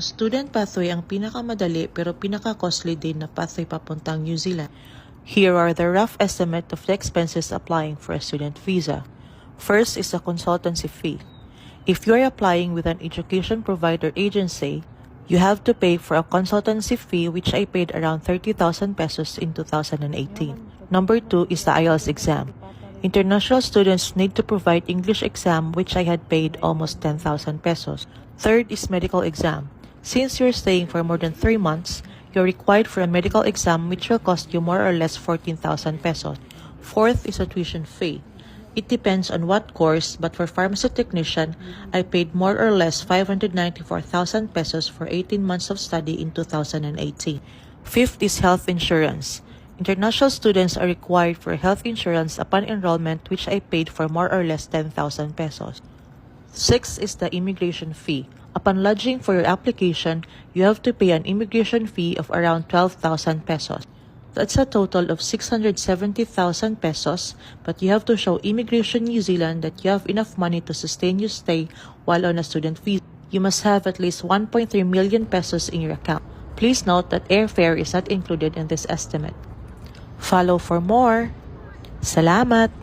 Ang student pathway ang pinakamadali pero pinaka-costly din na pathway papuntang New Zealand. Here are the rough estimate of the expenses applying for a student visa. First is the consultancy fee. If you are applying with an education provider agency, you have to pay for a consultancy fee which I paid around 30,000 pesos in 2018. Number 2 is the IELTS exam. International students need to provide English exam which I had paid almost 10,000 pesos. Third is medical exam. Since you're staying for more than 3 months, you're required for a medical exam which will cost you more or less 14,000 pesos. Fourth is a tuition fee. It depends on what course, but for pharmacy technician, I paid more or less 594,000 pesos for 18 months of study in 2018. Fifth is health insurance. International students are required for health insurance upon enrollment which I paid for more or less 10,000 pesos. Sixth is the immigration fee. Upon lodging for your application, you have to pay an immigration fee of around 12,000 pesos. That's a total of 670,000 pesos, but you have to show Immigration New Zealand that you have enough money to sustain your stay while on a student visa. You must have at least 1.3 million pesos in your account. Please note that airfare is not included in this estimate. Follow for more. Salamat!